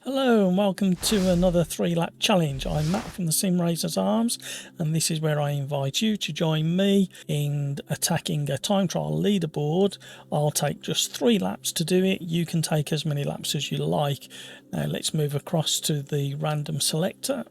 Hello and welcome to another 3-lap challenge. I'm Matt from the Sim Racers Arms, and this is where I invite you to join me in attacking a time trial leaderboard. I'll take just 3 laps to do it. You can take as many laps as you like. Now let's move across to the random selector,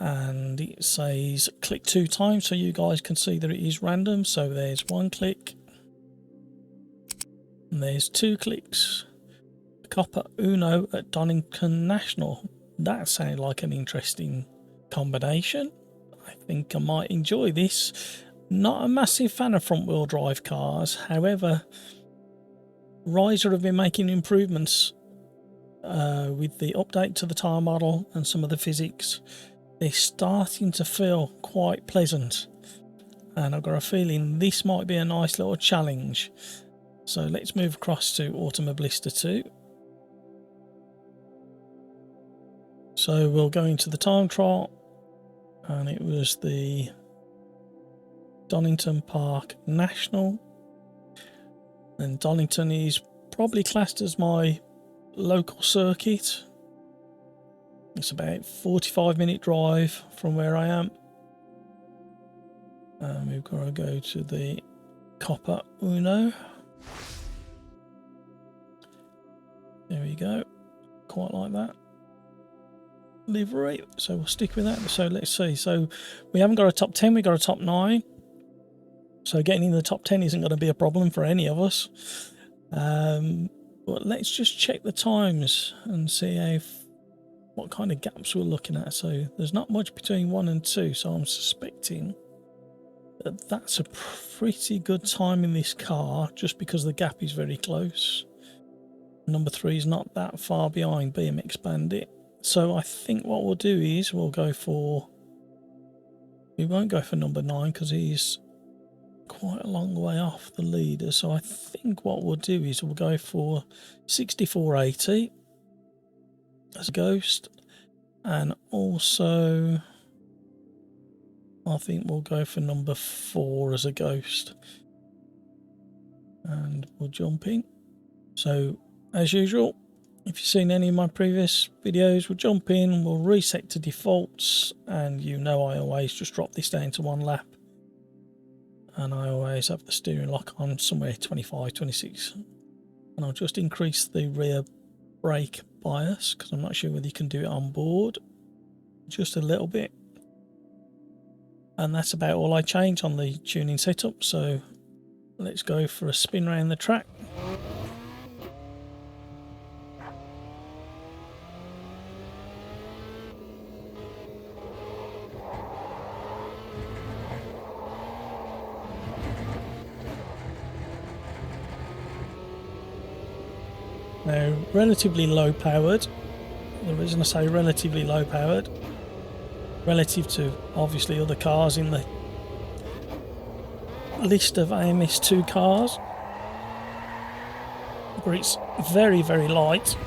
and it says click 2 times so you guys can see that it is random. So there's 1 click and there's 2 clicks. Copper Uno at Donington National. That sounds like an interesting combination. I think I might enjoy this. Not a massive fan of front wheel drive cars, however Riser have been making improvements with the update to the tyre model and some of the physics. They're starting to feel quite pleasant, and I've got a feeling this might be a nice little challenge. So let's move across to Automobilista 2. So we'll go into the time trial, and it was the Donington Park National, and Donington is probably classed as my local circuit. It's about 45-minute drive from where I am, and we've got to go to the Copper Uno. There we go, quite like that livery, so we'll stick with that. So let's see, so we haven't got a top 10, we got a top 9, so getting in the top 10 isn't going to be a problem for any of us. But let's just check the times and see what kind of gaps we're looking at. So there's not much between 1 and 2, so I'm suspecting that that's a pretty good time in this car, just because the gap is very close. Number 3 is not that far behind BMX Bandit. So I think what we'll do is we won't go for number 9 because he's quite a long way off the leader. So I think what we'll do is we'll go for 6480 as a ghost, and also I think we'll go for number 4 as a ghost, and we'll jump in. So as usual, if you've seen any of my previous videos, we'll jump in, we'll reset to defaults, and you know I always just drop this down to 1 lap, and I always have the steering lock on somewhere 25, 26, and I'll just increase the rear brake bias because I'm not sure whether you can do it on board, just a little bit, and that's about all I change on the tuning setup. So let's go for a spin around the track. Now, relatively low powered. The reason I say relatively low powered, relative to obviously other cars in the list of AMS2 cars, but it's very, very light.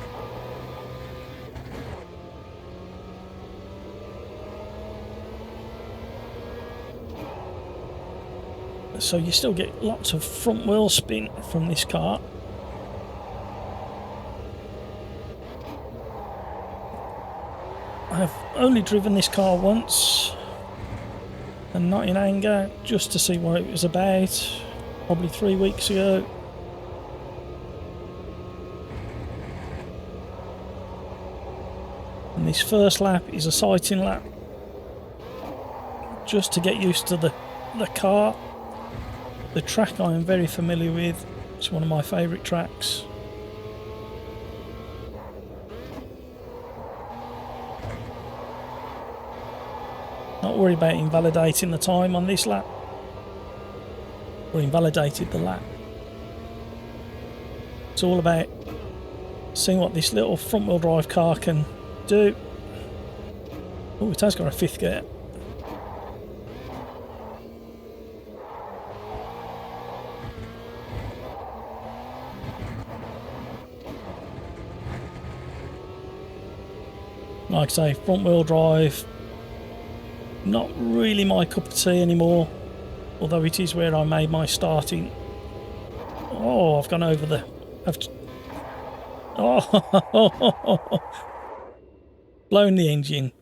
So you still get lots of front wheel spin from this car. I've only driven this car once, and not in anger, just to see what it was about, probably 3 weeks ago. And this first lap is a sighting lap, just to get used to the car. The track I am very familiar with, it's one of my favourite tracks. Not worried about invalidating the time on this lap, or invalidated the lap. It's all about seeing what this little front wheel drive car can do. Oh, it has got a 5th gear. Like I say, front wheel drive, not really my cup of tea anymore, although it is where I made my starting. Oh, I've gone over the... Oh, blown the engine.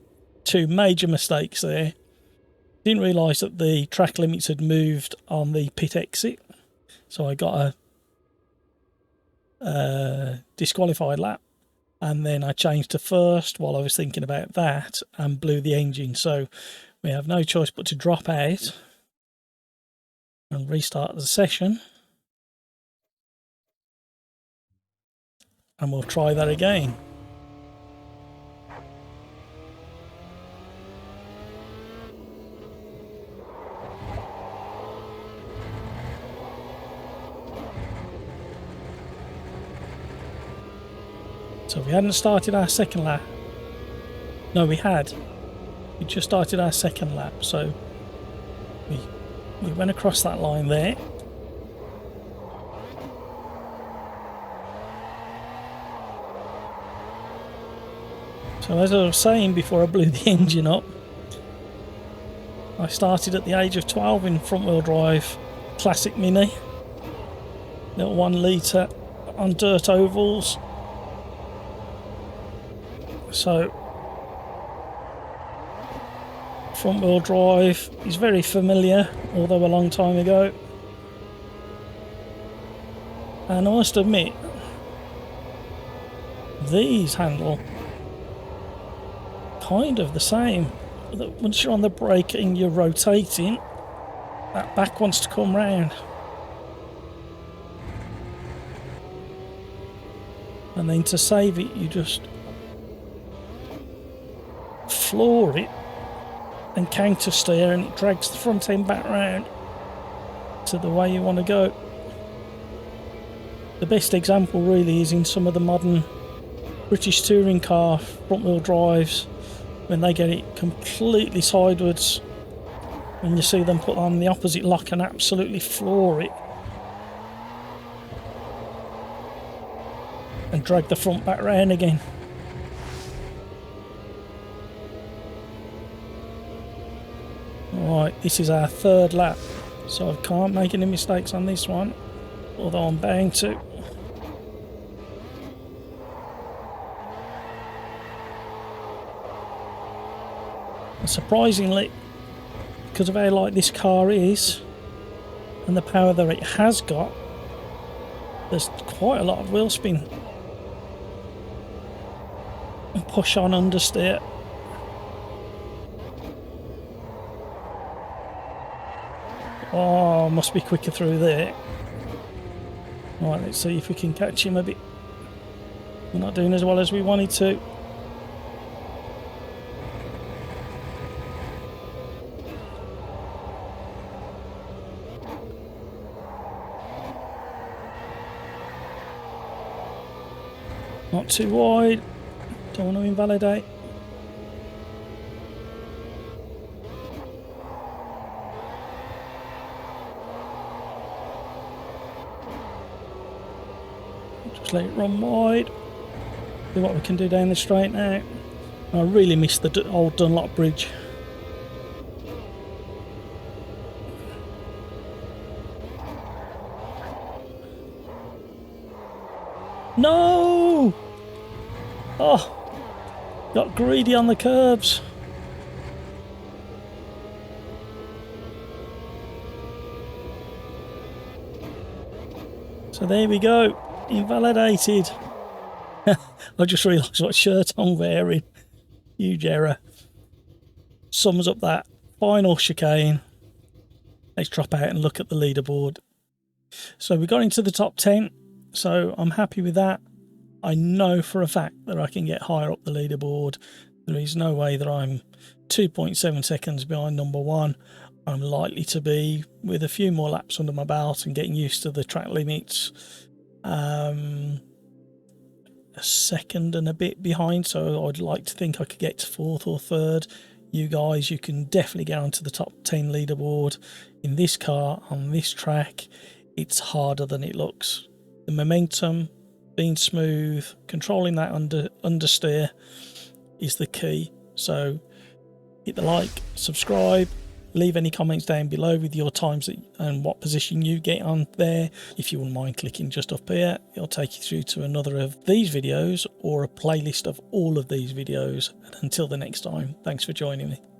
Two major mistakes there. Didn't realise that the track limits had moved on the pit exit, so I got a disqualified lap, and then I changed to first while I was thinking about that and blew the engine. So we have no choice but to drop out and restart the session, and we'll try that again. So we hadn't started our second lap. No, we had. We just started our second lap, so we went across that line there. So as I was saying before I blew the engine up, I started at the age of 12 in front wheel drive classic Mini, little 1 litre on dirt ovals. So front wheel drive is very familiar, although a long time ago. And I must admit, these handle kind of the same. Once you're on the brake and you're rotating, that back wants to come round. And then to save it, you just floor it and counter steer, and it drags the front end back round to the way you want to go. The best example really is in some of the modern British touring car front wheel drives, when they get it completely sideways and you see them put on the opposite lock and absolutely floor it and drag the front back round again. Right, this is our third lap, so I can't make any mistakes on this one, although I'm bound to. And surprisingly, because of how light this car is and the power that it has got, there's quite a lot of wheel spin and push on understeer. Oh, must be quicker through there. Right, let's see if we can catch him a bit. We're not doing as well as we wanted to. Not too wide. Don't want to invalidate. Just let it run wide. See what we can do down the straight now. I really miss the old Dunlop bridge. No! Oh, got greedy on the curbs. So there we go, invalidated. I just realised what shirt I'm wearing. Huge error. Sums up that final chicane. Let's drop out and look at the leaderboard. So we got into the top 10, so I'm happy with that. I know for a fact that I can get higher up the leaderboard. There is no way that I'm 2.7 seconds behind number 1. I'm likely to be, with a few more laps under my belt and getting used to the track limits, a second and a bit behind. So I'd like to think I could get to 4th or 3rd. You guys, you can definitely get onto the top 10 leaderboard. In this car, on this track, it's harder than it looks. The momentum, being smooth, controlling that understeer is the key. So hit the like, subscribe, Leave any comments down below with your times and what position you get on there. If you wouldn't mind clicking just up here, it'll take you through to another of these videos or a playlist of all of these videos. And until the next time, thanks for joining me.